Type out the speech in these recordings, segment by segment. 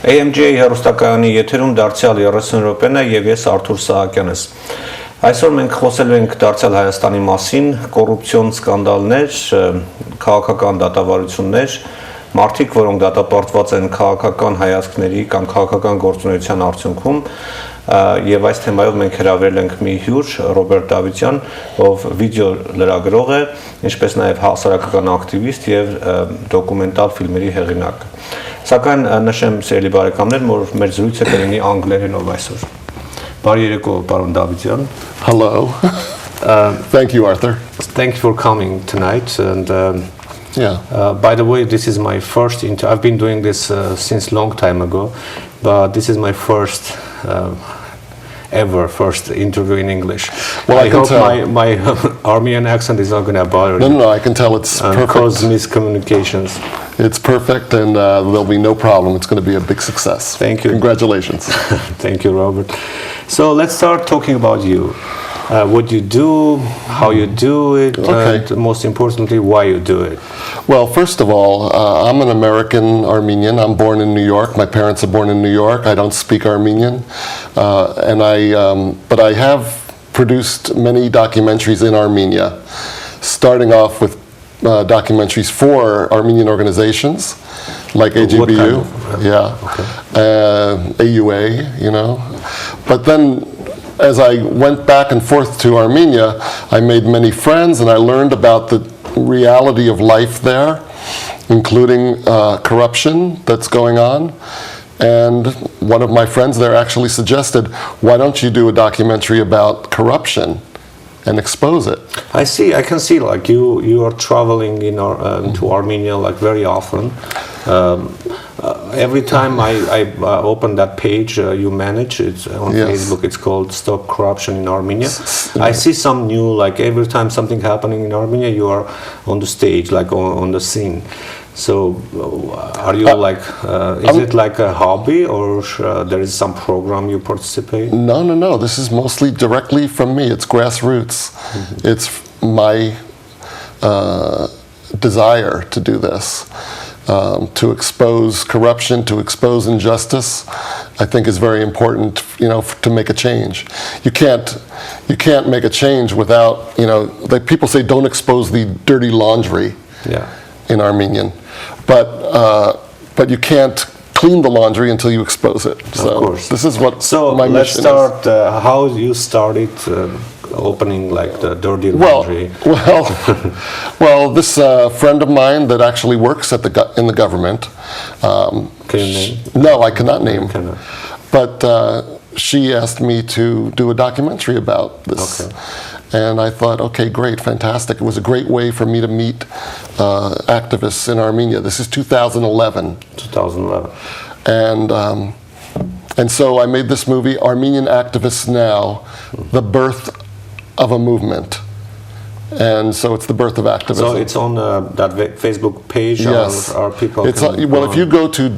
AMGA հեռուստակայանի եթերում դարձյալ 30 րոպեն է եւ ես Arthur Sahakyan's։ Այսօր մենք խոսելու ենք դարձյալ Հայաստանի մասին, կոռուպցիոն սկանդալներ, քաղաքական դատավարություններ, մարդիկ, որոնք դատապարտված են քաղաքական հայացքների կամ քաղաքական գործունեության արդյունքում, եւ այս թեմայով մենք հրավիրել ենք մի հյուր Robert Davidian, ով վիդեո լրագրող է, ինչպես նաեւ հասարակական ակտիվիստ եւ դոկումենտալ ֆիլմերի հեղինակ։ Սակայն նշեմ սիրելի բարեկամներ, որ մեր զրույցը կլինի անգլերենով այսօր։ Բարի երեկո, պարոն Davidian. Hello. Thank you, Arthur. Thank you for coming tonight. And by the way, this is my first interview. I've been doing this since long time ago, but this is my first first interview in English. Well, I hope my Armenian accent is not going to bother you. No, I can tell it's perfect. Cause miscommunications. It's perfect, and there'll be no problem. It's going to be a big success. Thank you. Congratulations. Thank you, Robert. So let's start talking about you. What you do, how you do it, and most importantly, why you do it. Well, first of all, I'm an American Armenian. I'm born in New York. My parents are born in New York. I don't speak Armenian, but I have produced many documentaries in Armenia, starting off with documentaries for Armenian organizations like AGBU, AUA, you know. But then, as I went back and forth to Armenia, I made many friends and I learned about the reality of life there, including corruption that's going on. And one of my friends there actually suggested, why don't you do a documentary about corruption and expose it? I can see like you are traveling to Armenia like very often. Every time I open that page you manage, it's on Facebook, it's called Stop Corruption in Armenia. I see some new, like every time something happening in Armenia, you are on the stage, like on the scene. So are you like, is it like a hobby, or there is some program you participate? No. This is mostly directly from me. It's grassroots. It's my desire to do this. To expose corruption, to expose injustice, I think is very important, to make a change. You can't make a change without, people say don't expose the dirty laundry in Armenian, but you can't clean the laundry until you expose it. So of course. This is what my mission is. So let's start how you started opening like the dirty laundry. Well, this friend of mine that actually works at in the government. Can you name? No, I cannot name. But she asked me to do a documentary about this. Okay. And I thought, okay, great, fantastic. It was a great way for me to meet activists in Armenia. This is 2011. 2011. And so I made this movie, Armenian Activists Now, the birth of a movement. And so it's the birth of activism. So it's on that Facebook page? Yes. Or people if you go to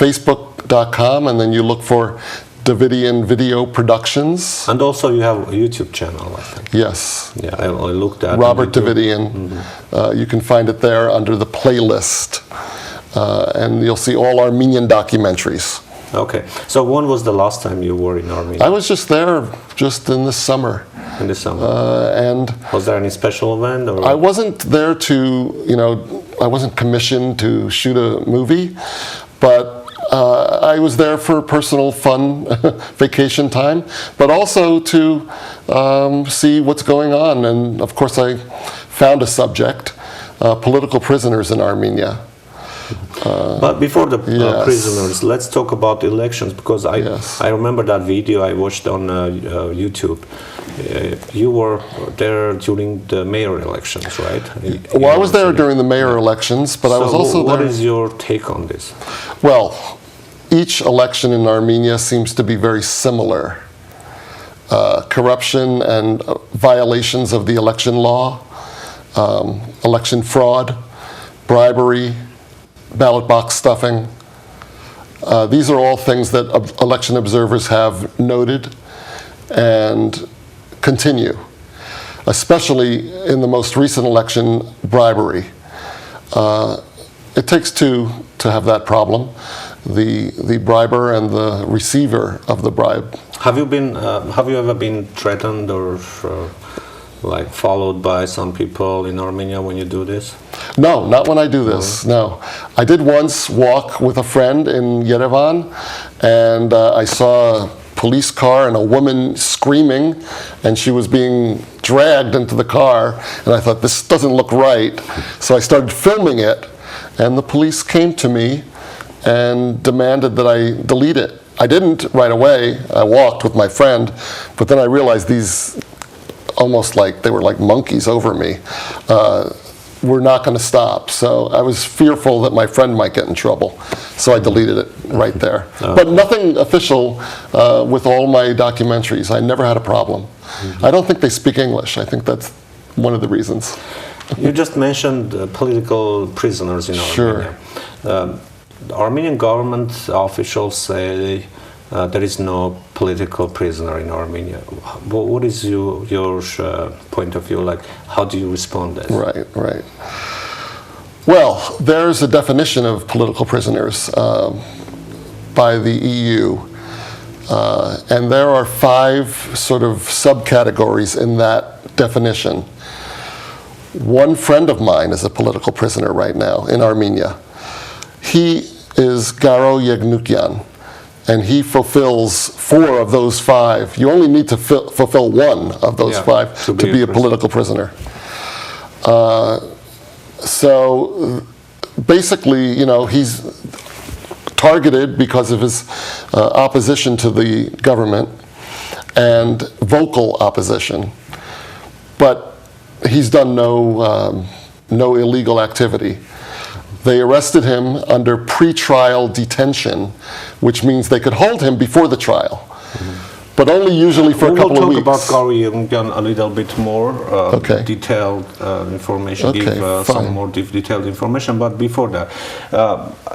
facebook.com and then you look for Davidian Video Productions. And also you have a YouTube channel, I think. Yes. Yeah, I looked at Robert Davidian. You can find it there under the playlist. And you'll see all Armenian documentaries. Okay. So when was the last time you were in Armenia? I was just there, in the summer. In the summer. And was there any special event? Or? I wasn't there I wasn't commissioned to shoot a movie, but I was there for personal fun, vacation time, but also to see what's going on. And of course I found a subject, political prisoners in Armenia. But before the prisoners, let's talk about elections, because I remember that video I watched on YouTube. You were there during the mayor elections, right? Well, I was there during the mayor elections, but I was also there. What is your take on this? Well, each election in Armenia seems to be very similar. Corruption and violations of the election law, election fraud, bribery, ballot box stuffing. These are all things that election observers have noted and continue, especially in the most recent election, bribery. It takes two to have that problem. the briber and the receiver of the bribe. Have you ever been threatened or like followed by some people in Armenia when you do this? No, not when I do this, no. I did once walk with a friend in Yerevan, and I saw a police car and a woman screaming, and she was being dragged into the car, and I thought, this doesn't look right. So I started filming it, and the police came to me and demanded that I delete it. I didn't right away. I walked with my friend, but then I realized these, almost like they were like monkeys over me, were not going to stop. So I was fearful that my friend might get in trouble. So I deleted it right there. But nothing official with all my documentaries. I never had a problem. I don't think they speak English. I think that's one of the reasons. You just mentioned political prisoners in Armenia. Sure. The Armenian government officials say there is no political prisoner in Armenia. What is your point of view? Like, how do you respond to that? Right. Well, there's a definition of political prisoners by the EU, and there are 5 sort of subcategories in that definition. One friend of mine is a political prisoner right now in Armenia. He is Garo Yegnukyan, and he fulfills 4 of those 5. You only need to fulfill 1 of those 5 to be a political prisoner. So basically, you know, he's targeted because of his opposition to the government and vocal opposition. But he's done no illegal activity. They arrested him under pre-trial detention, which means they could hold him before the trial, but only usually for a couple of weeks. We'll talk about Garo Yegnukyan a little bit more, detailed information, give some more detailed information, but before that,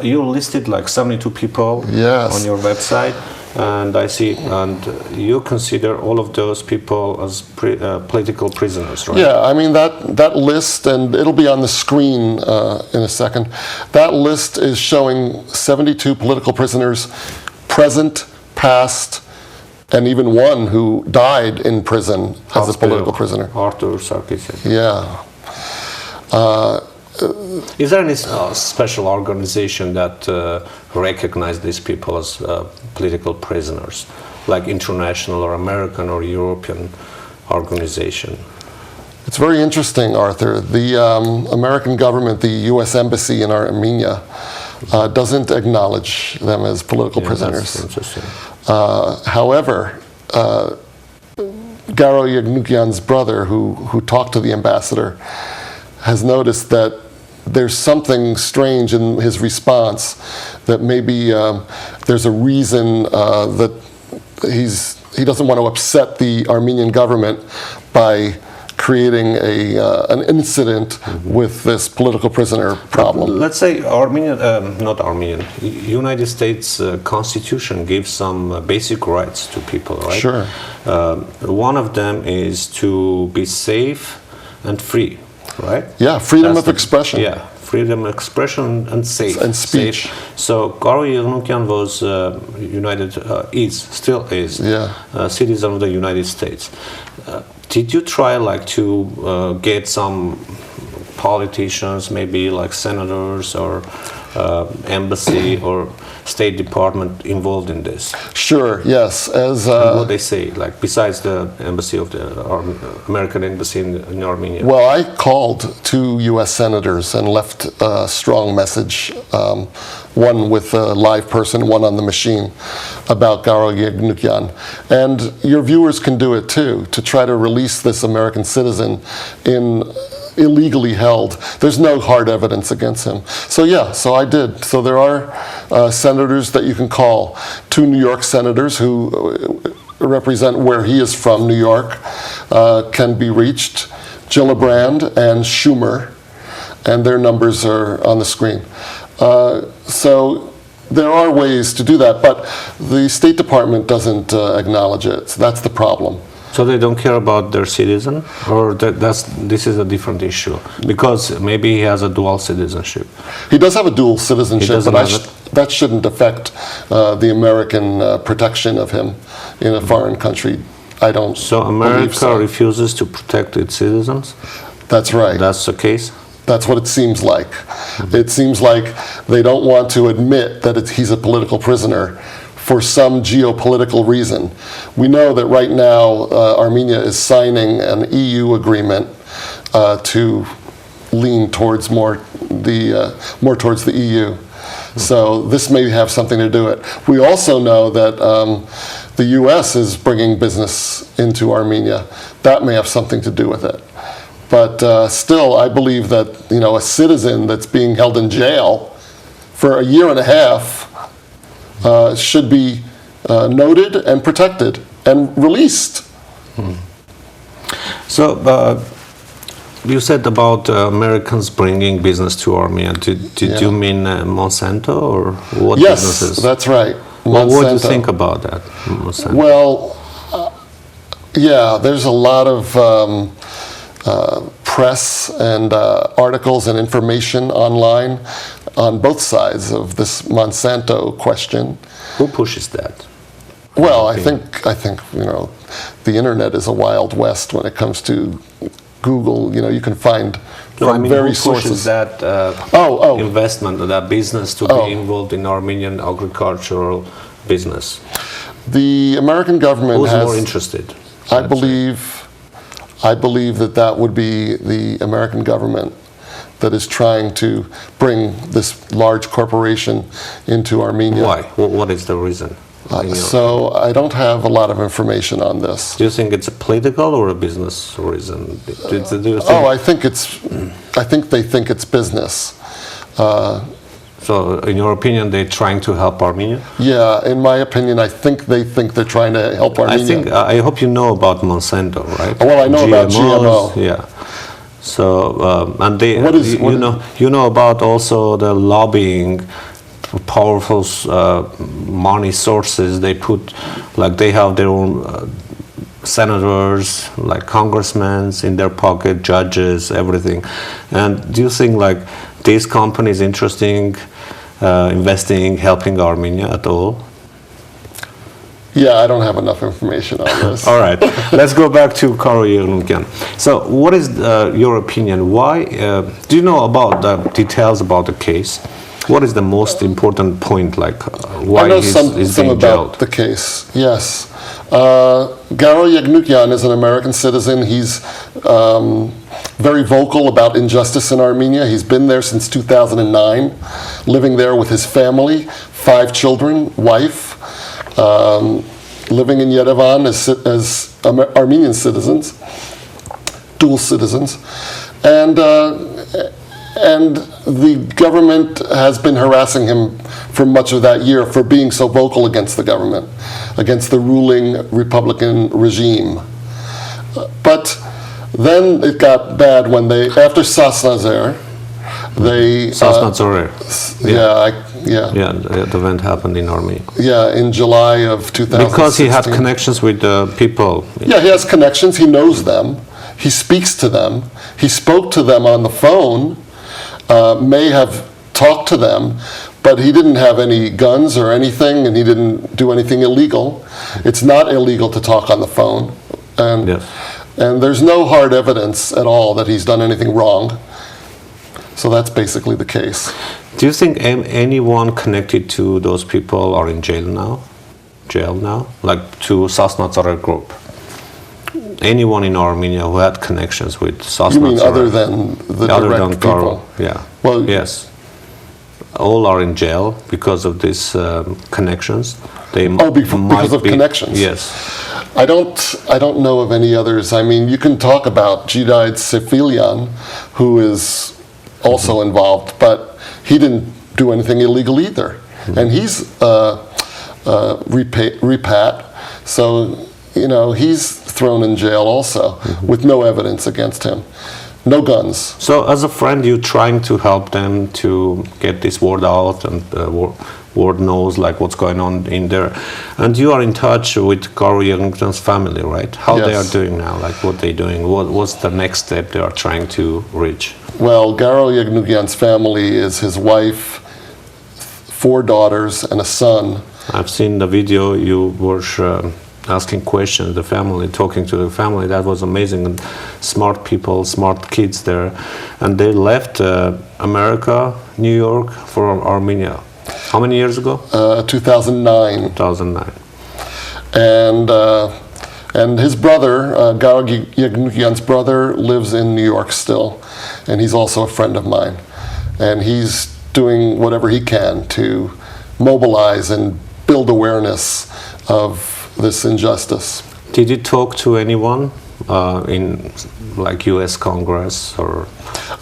you listed like 72 people on your website. And I see, and you consider all of those people as political prisoners, right? Yeah, I mean that list, and it'll be on the screen in a second. That list is showing 72 political prisoners, present, past, and even one who died in prison as a political prisoner. Arthur Sahakyan. Yeah. Is there any special organization that recognize these people as political prisoners, like international or American or European organization? It's very interesting, Arthur. The American government, the U.S. Embassy in Armenia, doesn't acknowledge them as political prisoners. That's interesting. However, Garo Yegnukyan's brother, who talked to the ambassador, has noticed that there's something strange in his response, that maybe there's a reason that he doesn't want to upset the Armenian government by creating an incident with this political prisoner problem. Let's say United States Constitution gives some basic rights to people, right? Sure. One of them is to be safe and free. Right? Yeah, freedom of expression. Yeah, freedom of expression and safe. And speech. So Garo Yegnukyan was still is citizen of the United States. Did you try like to get some politicians, maybe like senators or embassy or State Department involved in this? Sure, yes. As what they say, like besides the embassy of the American embassy in Armenia. Well, I called 2 U.S. senators and left a strong message, one with a live person, one on the machine, about Garo Yegnukyan. And your viewers can do it too, to try to release this American citizen illegally held. There's no hard evidence against him. So I did. So there are senators that you can call. 2 New York senators who represent where he is from, New York, can be reached. Gillibrand and Schumer, and their numbers are on the screen. So there are ways to do that, but the State Department doesn't acknowledge it. So that's the problem. So they don't care about their citizen, or this is a different issue because maybe he has a dual citizenship. He does have a dual citizenship, that shouldn't affect the American protection of him in a foreign country. I don't. So America refuses to protect its citizens? That's right. That's the case? That's what it seems like. It seems like they don't want to admit that he's a political prisoner for some geopolitical reason. We know that right now Armenia is signing an EU agreement to lean towards more towards the EU. So this may have something to do with it. We also know that the U.S. is bringing business into Armenia. That may have something to do with it. But still, I believe that a citizen that's being held in jail for a year and a half should be noted and protected and released. So you said about Americans bringing business to Armenia. Did you mean Monsanto or what businesses? Yes, that's right. Well, what do you think about that, Monsanto? Well, yeah, there's a lot of press and articles and information online on both sides of this Monsanto question. Who pushes that? Well, I think the internet is a wild west when it comes to Google. You can find who pushes that investment, that business to be involved in Armenian agricultural business? The American government Who's more interested? I believe that would be the American government that is trying to bring this large corporation into Armenia. Why? What is the reason? So I don't have a lot of information on this. Do you think it's a political or a business reason? I think they think it's business. So, in your opinion, they're trying to help Armenia? Yeah, in my opinion, I think they're trying to help Armenia. I hope you know about Monsanto, right? Well, I know about GMO. Yeah. So, and they, you know about also the lobbying, powerful money sources. They put, like they have their own senators, like congressmen in their pocket, judges, everything. And do you think like these companies investing, helping Armenia at all? Yeah, I don't have enough information on this. All right, let's go back to Arthur. So, what is your opinion? Why do you know about the details about the case? What is the most important point? Like why I know he's some being about jailed? the case. Yes, Garo Yagnukian is an American citizen. He's very vocal about injustice in Armenia. He's been there since 2009, living there with his family, 5 children, wife, living in Yerevan as Armenian citizens, dual citizens, and the government has been harassing him for much of that year for being so vocal against the government, against the ruling Republican regime. But then it got bad when after Sasnazer, the event happened in Armenia. Yeah, in July of 2016. Because he had connections with the people. Yeah, he has connections. He knows them. He speaks to them. He spoke to them on the phone. May have talked to them, but he didn't have any guns or anything, and he didn't do anything illegal. It's not illegal to talk on the phone, and there's no hard evidence at all that he's done anything wrong. So that's basically the case. Do you think anyone connected to those people are in jail now? Like to Sasnazarer group? Anyone in Armenia who had connections with Sasnazarer? You mean other than the direct people? Yeah. Well, yes. All are in jail because of these connections. Because of connections. Yes. I don't know of any others. I mean, you can talk about Jidide Sefilian, who is also involved, but he didn't do anything illegal either, and he's repat. So he's thrown in jail also with no evidence against him, no guns. So, as a friend, you're trying to help them to get this word out, and word knows like what's going on in there, and you are in touch with Garo Yagnukian's family, right? How they are doing now, like what they're doing, what's the next step they are trying to reach? Well, Garo Yagnukian's family is his wife, 4 daughters and a son. I've seen the video. You were asking questions, the family, talking to the family. That was amazing. And smart people, smart kids there. And they left America, New York, for Armenia. How many years ago? 2009. 2009. And his brother, Garo Yagnukian's brother, lives in New York still, and he's also a friend of mine. And he's doing whatever he can to mobilize and build awareness of this injustice. Did you talk to anyone in like U.S. Congress or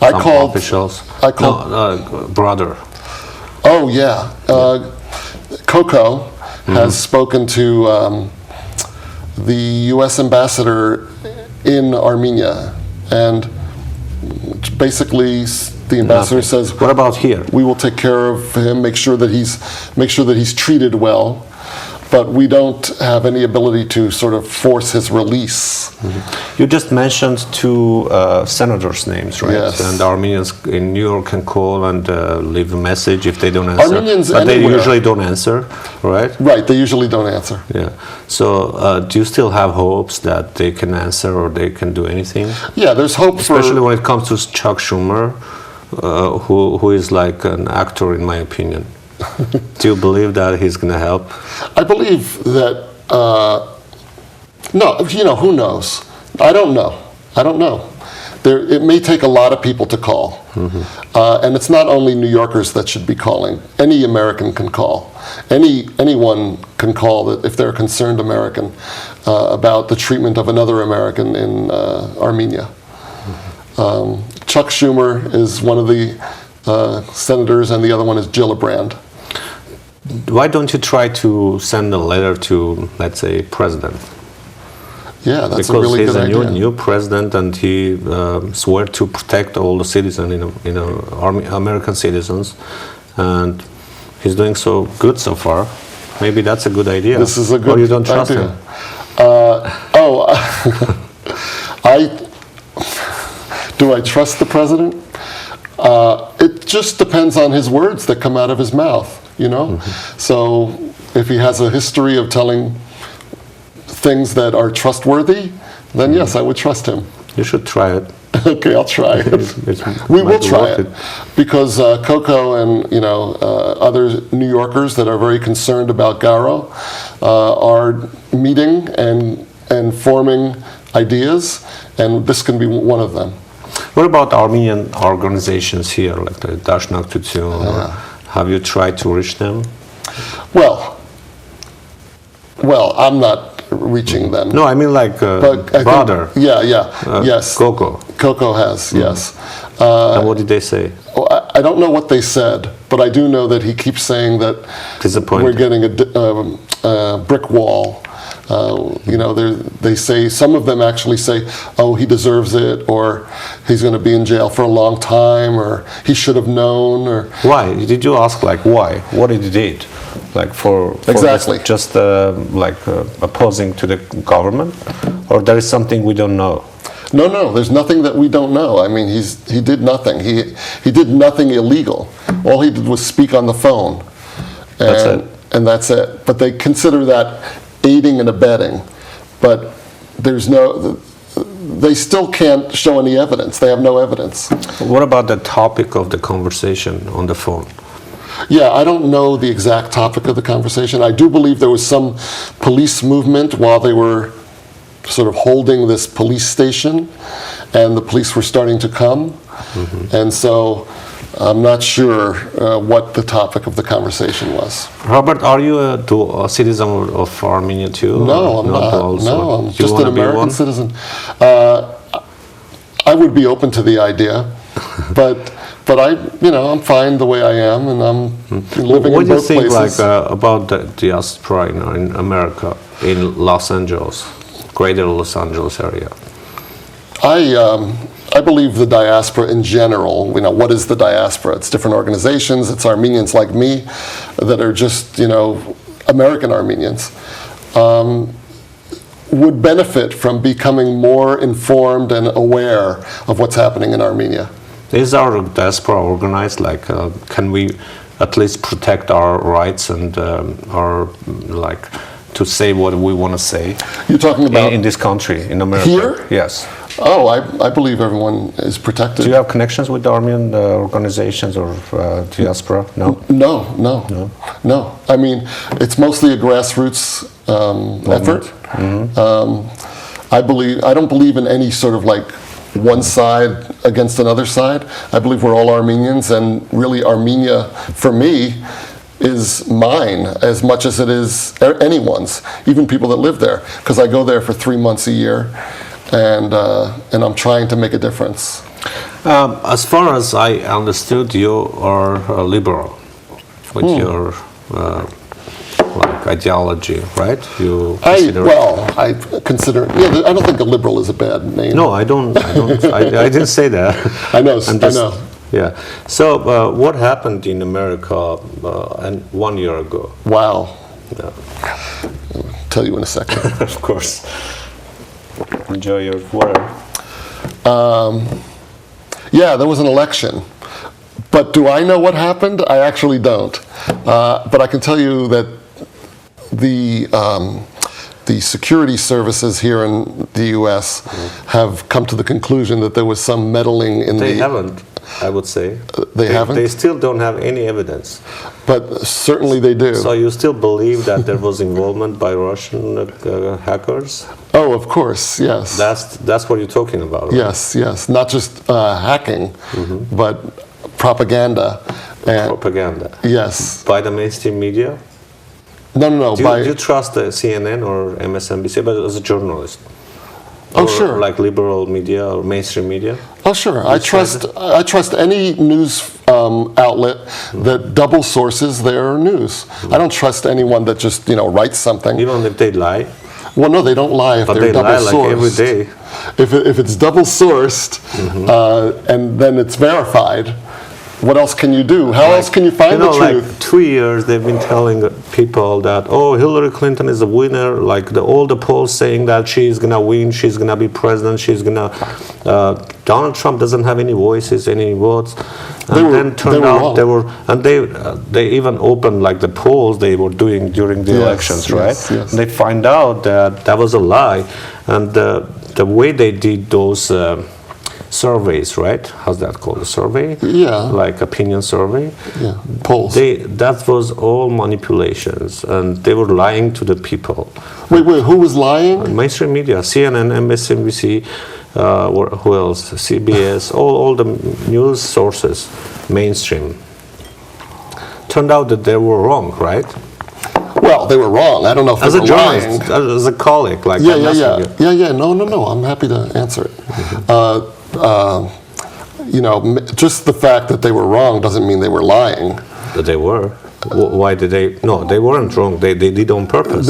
officials? I called brother. Oh yeah, Coco has spoken to the U.S. ambassador in Armenia, and basically the ambassador says, "What about here? We will take care of him, make sure that he's treated well, but we don't have any ability to sort of force his release." Mm-hmm. You just mentioned 2 senators' names, right? Yes. And the Armenians in New York can call and leave a message if they don't answer. Armenians but anywhere. They usually don't answer, right? Right, they usually don't answer. Yeah. So do you still have hopes that they can answer or they can do anything? Yeah, there's hope especially when it comes to Chuck Schumer, who is like an actor in my opinion. Do you believe that he's going to help? I believe that, no, who knows? I don't know. It may take a lot of people to call. Mm-hmm. And it's not only New Yorkers that should be calling. Any American can call. Anyone can call that if they're a concerned American about the treatment of another American in Armenia. Mm-hmm. Chuck Schumer is one of the senators, and the other one is Gillibrand. Why don't you try to send a letter to, let's say, president? Yeah, that's because a really good idea. Because he's a new president, and he swore to protect all the citizens, American citizens, and he's doing so good so far. Maybe that's a good idea. This is a good idea. Or you don't trust him? Do I trust the president? It just depends on his words that come out of his mouth, Mm-hmm. So if he has a history of telling things that are trustworthy, then yes, I would trust him. You should try it. Okay, I'll try it. We will try it because Coco and other New Yorkers that are very concerned about Garo are meeting and forming ideas, and this can be one of them. What about Armenian organizations here, like the Dashnak Tutsun? Have you tried to reach them? Well, I'm not reaching them. No, I mean like brother. Yes. Coco has, yes. And what did they say? I don't know what they said, but I do know that he keeps saying that we're getting a brick wall. They say, some of them actually say, oh, he deserves it, or he's going to be in jail for a long time, or he should have known, or... Why? Did you ask, why? What did he did? For exactly. Just opposing to the government? Or there is something we don't know? No, there's nothing that we don't know. I mean, he did nothing. He did nothing illegal. All he did was speak on the phone. That's it. And that's it. But they consider that aiding and abetting. But they still can't show any evidence. They have no evidence. What about the topic of the conversation on the phone? Yeah, I don't know the exact topic of the conversation. I do believe there was some police movement while they were sort of holding this police station, and the police were starting to come. Mm-hmm. And so I'm not sure what the topic of the conversation was. Robert, are you a citizen of Armenia too? No, I'm not. Also? No, I'm just an American citizen. I would be open to the idea, but I'm fine the way I am, and I'm living in both places. What do you think about the diaspora in America, in Los Angeles, greater Los Angeles area? I believe the diaspora in general, what is the diaspora? It's different organizations, it's Armenians like me that are just, American Armenians, would benefit from becoming more informed and aware of what's happening in Armenia. Is our diaspora organized? Can we at least protect our rights and our like to say what we want to say. You're talking about in this country, in America. Here? Yes. Oh, I believe everyone is protected. Do you have connections with the Armenian organizations or diaspora? No? No. I mean, it's mostly a grassroots effort. I don't believe in any sort of like one side against another side. I believe we're all Armenians, and really Armenia, for me, is mine as much as it is anyone's, even people that live there, because I go there for 3 months a year, and I'm trying to make a difference. As far as I understood, you are a liberal with your like ideology, right? I consider. Yeah, I don't think a liberal is a bad name. No, I don't. I didn't say that. I know. Yeah. So, what happened in America and 1 year ago? Wow. Yeah. I'll tell you in a second. Of course. Enjoy your water. Yeah, there was an election. But do I know what happened? I actually don't. But I can tell you that the security services here in the U.S. have come to the conclusion that there was some meddling in They haven't, I would say. They haven't? They still don't have any evidence. But certainly they do. So you still believe that there was involvement by Russian hackers? Oh, of course, yes. That's what you're talking about, right? Yes. Not just hacking, but propaganda. Propaganda. Yes. By the mainstream media? No. Do you trust the CNN or MSNBC, but as a journalist? Oh, or sure. Like liberal media or mainstream media? Oh, sure. I trust any news outlet that double sources their news. I don't trust anyone that just writes something. Even if they lie? Well, no, they don't lie if but they're double sourced. Like every day. If it's double sourced and then it's verified, what else can you do? How else can you find the truth? Like 2 years they've been telling people that, Hillary Clinton is a winner, like all the polls saying that she's gonna win, she's gonna be president, Donald Trump doesn't have any voices, any votes. And then turned out they even opened like the polls they were doing during the elections, right? Yes. And they find out that was a lie. And the way they did those surveys, right? How's that called? A survey? Yeah. Like opinion survey? Yeah. Polls. That was all manipulations, and they were lying to the people. Wait, who was lying? Mainstream media, CNN, MSNBC, who else? CBS, all the news sources, mainstream. Turned out that they were wrong, right? Well, they were wrong. I don't know if as they a were journalist, lying. as a colleague, like Yeah. No. I'm happy to answer it. Just the fact that they were wrong doesn't mean they were lying. That they were. Why did they? No, they weren't wrong. They did on purpose.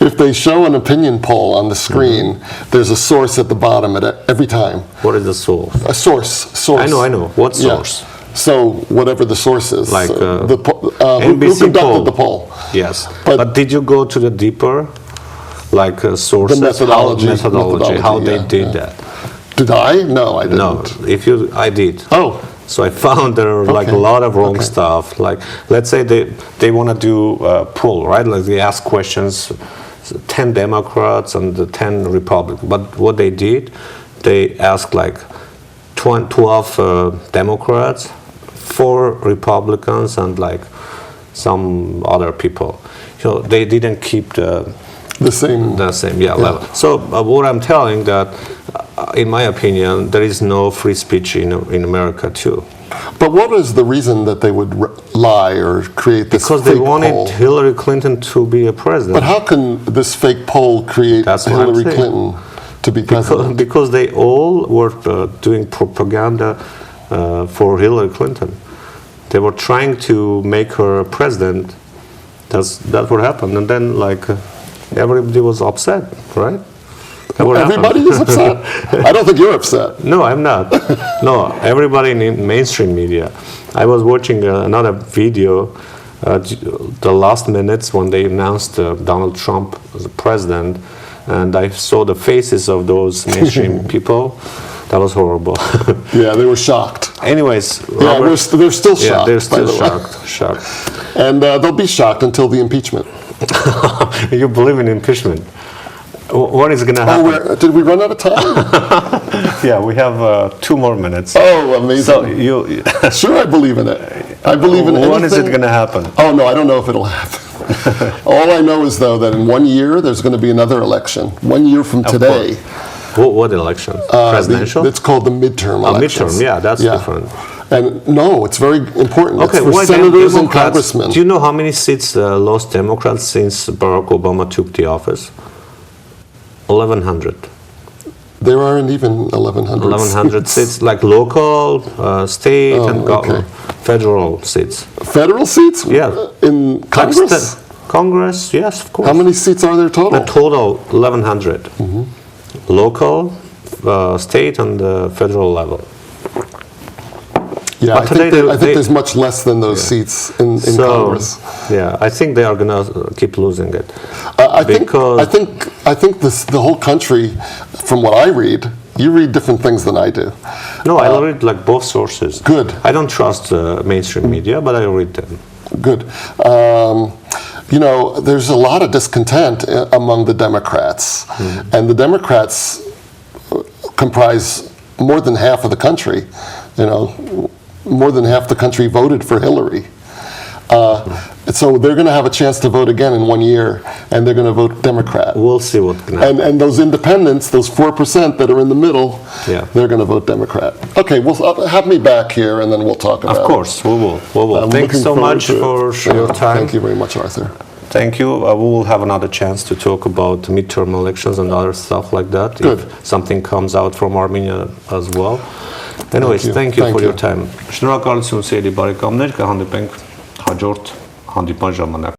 If they show an opinion poll on the screen, there's a source at the bottom every time. What is the source? A source. I know. What source? Yeah. So whatever the source is, like who conducted the poll? Yes, but did you go to the deeper, like sources? The methodology. How they did that? Did I? No, I didn't. No, I did. Oh. So I found there are like a lot of wrong stuff. Like, let's say they want to do a poll, right? Like they ask questions, 10 Democrats and 10 Republicans. But what they did, they asked like 12 Democrats, 4 Republicans, and like some other people. So they didn't keep the same level. So what I'm telling that, in my opinion, there is no free speech in America too. But what is the reason that they would lie or create this because fake they wanted poll? Hillary Clinton to be a president. But how can this fake poll create Hillary Clinton to be president? Because they all were doing propaganda for Hillary Clinton. They were trying to make her president. That's what happened. And then everybody was upset, right? Everybody is upset? I don't think you're upset. No, I'm not. No, everybody in mainstream media. I was watching another video, the last minutes when they announced Donald Trump as president, and I saw the faces of those mainstream people. That was horrible. Yeah, they were shocked. Anyways, Yeah, Robert, they're still shocked. yeah, they're by still the way. shocked. And they'll be shocked until the impeachment. You believe in impeachment? What is going to Oh, happen? did we run out of time? Yeah, we have 2 more minutes. Oh, amazing. So you, Sure, I believe in it. I believe in anything. when is it going to happen? Oh, no, I don't know if it'll happen. All I know is, though, that in 1 year, there's going to be another election. 1 year from today. What election? Presidential? It's called the midterm elections. Midterm, yeah, that's different. And no, it's very important. Okay, it's for why then senators and Democrats? congressmen. Do you know how many seats lost Democrats since Barack Obama took the office? 1,100. There aren't even 1,100 1,100 seats, like local, state, and federal seats. Federal seats? Yeah. In Congress? Congress, yes, of course. How many seats are there total? A total 1,100. Local, state, and federal level. Yeah, But I think there's much less than those seats in Congress. Yeah, I think they are gonna keep losing it. I think the whole country, from what I read, you read different things than I do. No, I read like both sources. Good. I don't trust mainstream media, but I read them. Good. You know, there's a lot of discontent among the Democrats, and the Democrats comprise more than half of the country. You know, more than half the country voted for Hillary. So they're going to have a chance to vote again in 1 year, and they're going to vote Democrat. We'll see what can happen. And those independents, those 4% that are in the middle, they're going to vote Democrat. Okay, well, have me back here, and then we'll talk about it. Of course, we will. Thanks so much for your time. Thank you very much, Arthur. Thank you. We will have another chance to talk about midterm elections and other stuff like that. Good. If something comes out from Armenia as well. Anyways, thank you for your time. Շնորհակալություն, սիրելի բարեկամներ, կհանդիպենք հաջորդ հանդիպման ժամանակ։